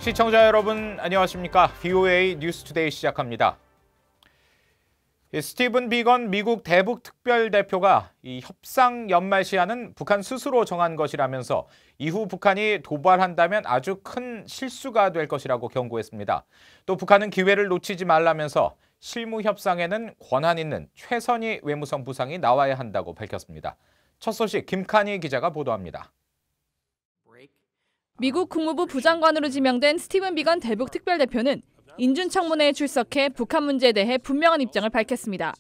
시청자 여러분 안녕하십니까? VOA 뉴스투데이 시작합니다. 스티븐 비건 미국 대북 특별대표가 이 협상 연말 시한은 북한 스스로 정한 것이라면서 이후 북한이 도발한다면 아주 큰 실수가 될 것이라고 경고했습니다. 또 북한은 기회를 놓치지 말라면서 실무 협상에는 권한 있는 최선희 외무성 부상이 나와야 한다고 밝혔습니다. 첫 소식 김칸희 기자가 보도합니다. 미국 국무부 부장관으로 지명된 스티븐 비건 대북 특별대표는 인준청문회에 출석해 북한 문제에 대해 분명한 입장을 밝혔습니다.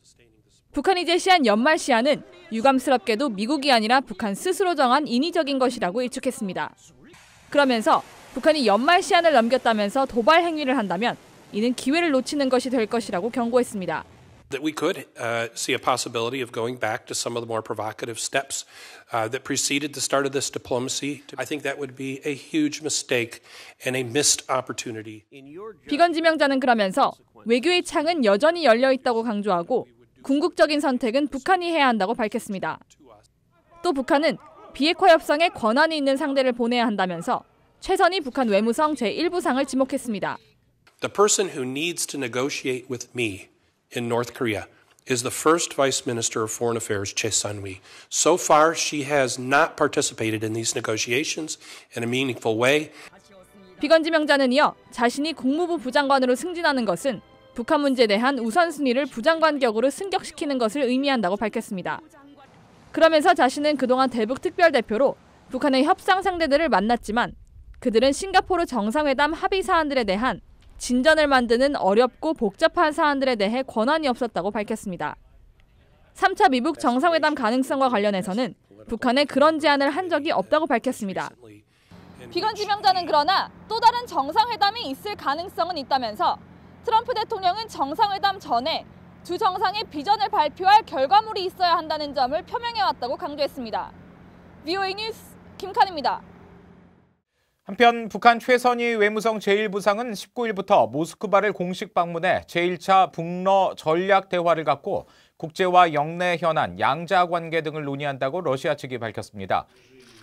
북한이 제시한 연말 시한은 유감스럽게도 미국이 아니라 북한 스스로 정한 인위적인 것이라고 일축했습니다. 그러면서 북한이 연말 시한을 넘겼다면서 도발 행위를 한다면 이는 기회를 놓치는 것이 될 것이라고 경고했습니다. That we could see a possibility of going back to some of the more provocative steps that preceded the start of this diplomacy. I think that would be a huge mistake and a missed opportunity. 비건 지명자는 그러면서 외교의 창은 여전히 열려 있다고 강조하고 궁극적인 선택은 북한이 해야 한다고 밝혔습니다. 또 북한은 비핵화 협상에 권한이 있는 상대를 보내야 한다면서 최선희 북한 외무성 제1부상을 지목했습니다. The person who needs to negotiate with me in North Korea is the first Vice Minister of Foreign Affairs, Choi Sun-hui. So far, she has not participated in these negotiations in a meaningful way. 비건 지명자는 이어 자신이 국무부 부장관으로 승진하는 것은 북한 문제에 대한 우선순위를 부장관격으로 승격시키는 것을 의미한다고 밝혔습니다. 그러면서 자신은 그동안 대북 특별대표로 북한의 협상 상대들을 만났지만 그들은 싱가포르 정상회담 합의 사안들에 대한 진전을 만드는 어렵고 복잡한 사안들에 대해 권한이 없었다고 밝혔습니다. 3차 미북 정상회담 가능성과 관련해서는 북한에 그런 제안을 한 적이 없다고 밝혔습니다. 비건 지명자는 그러나 또 다른 정상회담이 있을 가능성은 있다면서 트럼프 대통령은 정상회담 전에 두 정상의 비전을 발표할 결과물이 있어야 한다는 점을 표명해왔다고 강조했습니다. VOA 뉴스 김칸입니다. 한편 북한 최선희 외무성 제1부상은 19일부터 모스크바를 공식 방문해 제1차 북러 전략 대화를 갖고 국제와 영내 현안, 양자 관계 등을 논의한다고 러시아 측이 밝혔습니다.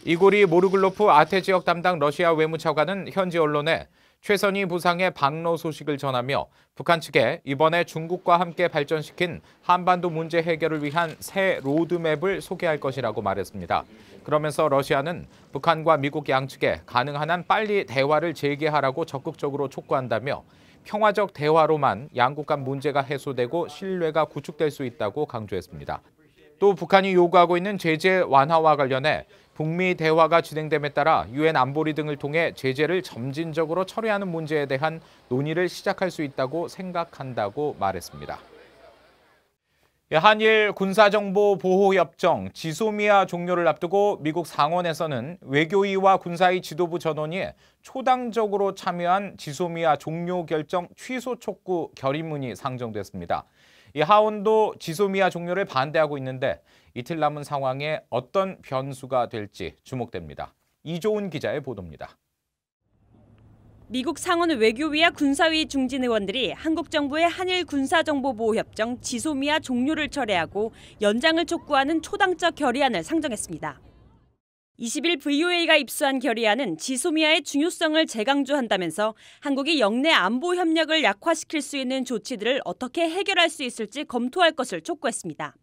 이고리 모르글로프 아태 지역 담당 러시아 외무차관은 현지 언론에 최선희 부상의 방러 소식을 전하며 북한 측에 이번에 중국과 함께 발전시킨 한반도 문제 해결을 위한 새 로드맵을 소개할 것이라고 말했습니다. 그러면서 러시아는 북한과 미국 양측에 가능한 한 빨리 대화를 재개하라고 적극적으로 촉구한다며 평화적 대화로만 양국 간 문제가 해소되고 신뢰가 구축될 수 있다고 강조했습니다. 또 북한이 요구하고 있는 제재 완화와 관련해 북미 대화가 진행됨에 따라 유엔 안보리 등을 통해 제재를 점진적으로 처리하는 문제에 대한 논의를 시작할 수 있다고 생각한다고 말했습니다. 한일 군사정보보호협정 지소미아 종료를 앞두고 미국 상원에서는 외교위와 군사위 지도부 전원이 초당적으로 참여한 지소미아 종료 결정 취소 촉구 결의문이 상정됐습니다. 이 하원도 지소미아 종료를 반대하고 있는데 이틀 남은 상황에 어떤 변수가 될지 주목됩니다. 이조은 기자의 보도입니다. 미국 상원 외교위와 군사위 중진 의원들이 한국 정부의 한일 군사정보보호협정 지소미아 종료를 철회하고 연장을 촉구하는 초당적 결의안을 상정했습니다. 20일 VOA가 입수한 결의안은 지소미아의 중요성을 재강조한다면서 한국이 영내 안보 협력을 약화시킬 수 있는 조치들을 어떻게 해결할 수 있을지 검토할 것을 촉구했습니다.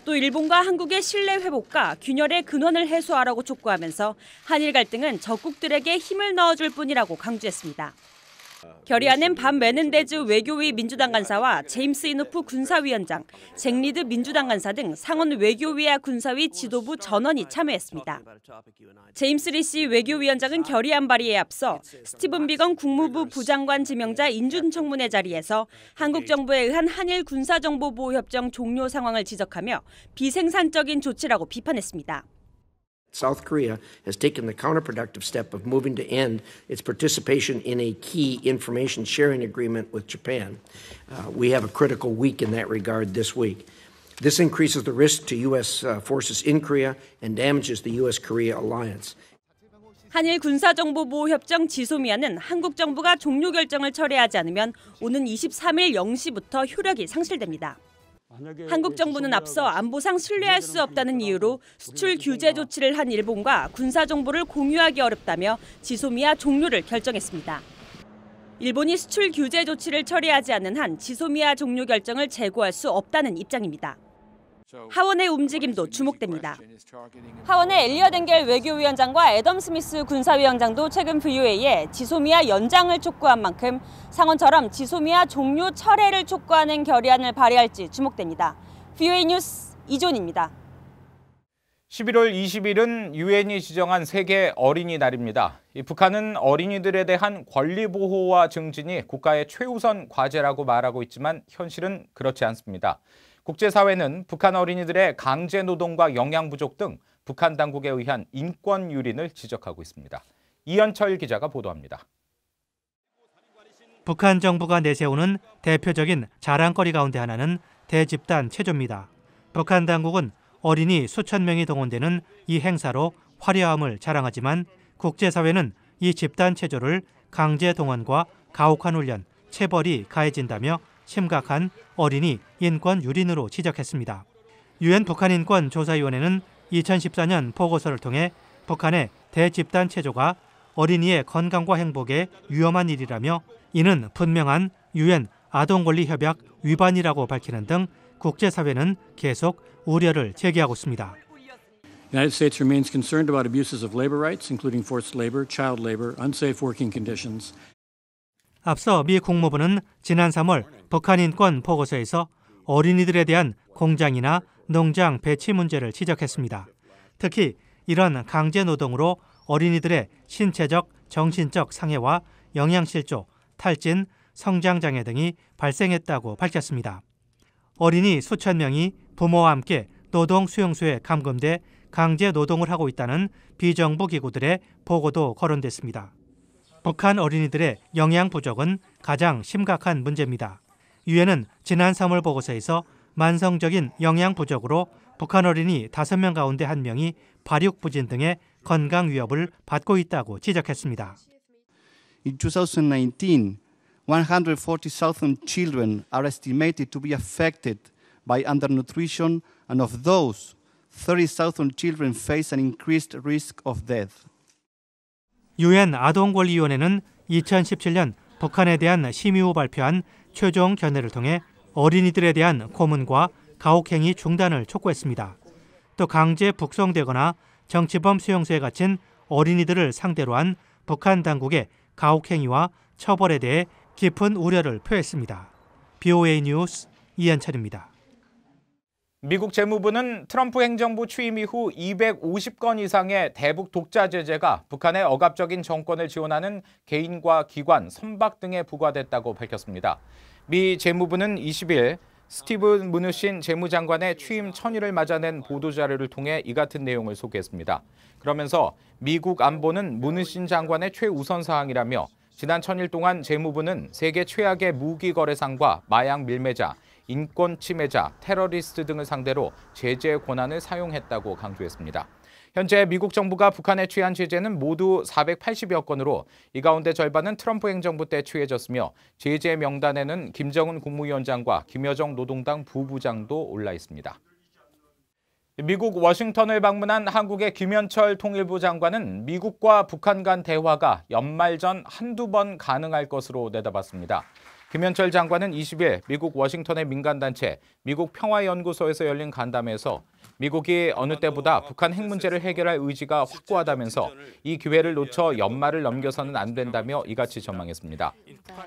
또 일본과 한국의 신뢰 회복과 균열의 근원을 해소하라고 촉구하면서 한일 갈등은 적국들에게 힘을 넣어줄 뿐이라고 강조했습니다. 결의안엔 반 메넨데즈 외교위 민주당 간사와 제임스 이노프 군사위원장, 잭 리드 민주당 간사 등 상원 외교위와 군사위 지도부 전원이 참여했습니다. 제임스 리시 외교위원장은 결의안 발의에 앞서 스티븐 비건 국무부 부장관 지명자 인준청문회 자리에서 한국 정부에 의한 한일 군사정보보호협정 종료 상황을 지적하며 비생산적인 조치라고 비판했습니다. South Korea has taken the counterproductive step of moving to end its participation in a key information sharing agreement with Japan. We have a critical week in that regard this week. This increases the risk to U.S. forces in Korea and damages the U.S.-Korea alliance. 한일 군사정보보호협정 지소미아는 한국 정부가 종료 결정을 철회하지 않으면 오는 23일 0시부터 효력이 상실됩니다. 한국 정부는 앞서 안보상 신뢰할 수 없다는 이유로 수출 규제 조치를 한 일본과 군사 정보를 공유하기 어렵다며 지소미아 종료를 결정했습니다. 일본이 수출 규제 조치를 처리하지 않는 한 지소미아 종료 결정을 재고할 수 없다는 입장입니다. 하원의 움직임도 주목됩니다. 하원의 엘리엇 엥겔 외교위원장과 애덤 스미스 군사위원장도 최근 VOA에 지소미아 연장을 촉구한 만큼 상원처럼 지소미아 종료 철회를 촉구하는 결의안을 발의할지 주목됩니다. VOA 뉴스 이존입니다. 11월 20일은 유엔이 지정한 세계 어린이날입니다. 북한은 어린이들에 대한 권리 보호와 증진이 국가의 최우선 과제라고 말하고 있지만 현실은 그렇지 않습니다. 국제사회는 북한 어린이들의 강제 노동과 영양 부족 등 북한 당국에 의한 인권 유린을 지적하고 있습니다. 이현철 기자가 보도합니다. 북한 정부가 내세우는 대표적인 자랑거리 가운데 하나는 대집단 체조입니다. 북한 당국은 어린이 수천 명이 동원되는 이 행사로 화려함을 자랑하지만 국제사회는 이 집단 체조를 강제 동원과 가혹한 훈련, 체벌이 가해진다며 심각한 어린이 인권 유린으로 지적했습니다. 유엔 북한인권조사위원회는 2014년 보고서를 통해 북한의 대집단 체조가 어린이의 건강과 행복에 위험한 일이라며 이는 분명한 유엔 아동권리협약 위반이라고 밝히는 등 국제사회는 계속 우려를 제기하고 있습니다. The United States remains concerned about abuses of labor rights, including forced labor, child labor, unsafe working conditions. 앞서 미 국무부는 지난 3월 북한 인권 보고서에서 어린이들에 대한 공장이나 농장 배치 문제를 지적했습니다. 특히 이런 강제 노동으로 어린이들의 신체적, 정신적 상해와 영양실조, 탈진, 성장장애 등이 발생했다고 밝혔습니다. 어린이 수천 명이 부모와 함께 노동 수용소에 감금돼 강제 노동을 하고 있다는 비정부 기구들의 보고도 거론됐습니다. 북한 어린이들의 영양 부족은 가장 심각한 문제입니다. 유엔은 지난 3월 보고서에서 만성적인 영양 부족으로 북한 어린이 5명 가운데 1명이 발육부진 등의 건강 위협을 받고 있다고 지적했습니다. In 2019, 140,000 children are estimated to be affected by undernutrition, and of those, 30,000 children face an increased risk of death. 유엔 아동권리위원회는 2017년 북한에 대한 심의 후 발표한 최종 견해를 통해 어린이들에 대한 고문과 가혹행위 중단을 촉구했습니다. 또 강제 북송되거나 정치범 수용소에 갇힌 어린이들을 상대로 한 북한 당국의 가혹행위와 처벌에 대해 깊은 우려를 표했습니다. BOA 뉴스 이현철입니다. 미국 재무부는 트럼프 행정부 취임 이후 250건 이상의 대북 독자 제재가 북한의 억압적인 정권을 지원하는 개인과 기관, 선박 등에 부과됐다고 밝혔습니다. 미 재무부는 20일 스티브 무누신 재무장관의 취임 1000일을 맞아낸 보도자료를 통해 이 같은 내용을 소개했습니다. 그러면서 미국 안보는 무누신 장관의 최우선 사항이라며 지난 1000일 동안 재무부는 세계 최악의 무기 거래상과 마약 밀매자, 인권 침해자, 테러리스트 등을 상대로 제재 권한을 사용했다고 강조했습니다. 현재 미국 정부가 북한에 취한 제재는 모두 480여 건으로 이 가운데 절반은 트럼프 행정부 때 취해졌으며 제재 명단에는 김정은 국무위원장과 김여정 노동당 부부장도 올라 있습니다. 미국 워싱턴을 방문한 한국의 김현철 통일부 장관은 미국과 북한 간 대화가 연말 전 한두 번 가능할 것으로 내다봤습니다. 김현철 장관은 20일 미국 워싱턴의 민간단체 미국 평화연구소에서 열린 간담회에서 미국이 어느 때보다 북한 핵 문제를 해결할 의지가 확고하다면서 이 기회를 놓쳐 연말을 넘겨서는 안 된다며 이같이 전망했습니다.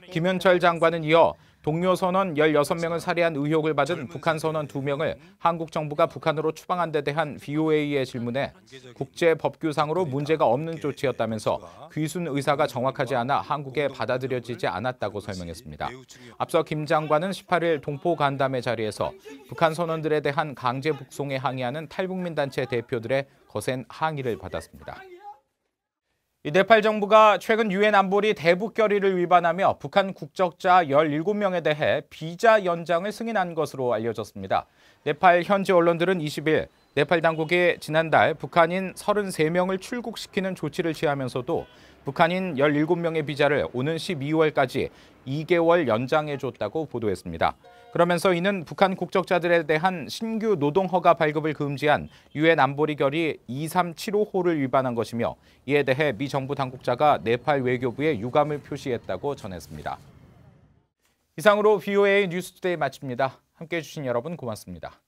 김현철 장관은 이어 동료 선원 16명을 살해한 의혹을 받은 북한 선원 2명을 한국 정부가 북한으로 추방한 데 대한 VOA의 질문에 국제법규상으로 문제가 없는 조치였다면서 귀순 의사가 정확하지 않아 한국에 받아들여지지 않았다고 설명했습니다. 앞서 김 장관은 18일 동포 간담회 자리에서 북한 선원들에 대한 강제 북송에 항의하는 탈북민 단체 대표들의 거센 항의를 받았습니다. 네팔 정부가 최근 유엔 안보리 대북 결의를 위반하며 북한 국적자 17명에 대해 비자 연장을 승인한 것으로 알려졌습니다. 네팔 현지 언론들은 20일 네팔 당국이 지난달 북한인 33명을 출국시키는 조치를 취하면서도 북한인 17명의 비자를 오는 12월까지 2개월 연장해줬다고 보도했습니다. 그러면서 이는 북한 국적자들에 대한 신규 노동 허가 발급을 금지한 유엔 안보리 결의 2375호를 위반한 것이며 이에 대해 미 정부 당국자가 네팔 외교부에 유감을 표시했다고 전했습니다. 이상으로 VOA 뉴스투데이 마칩니다. 함께해 주신 여러분 고맙습니다.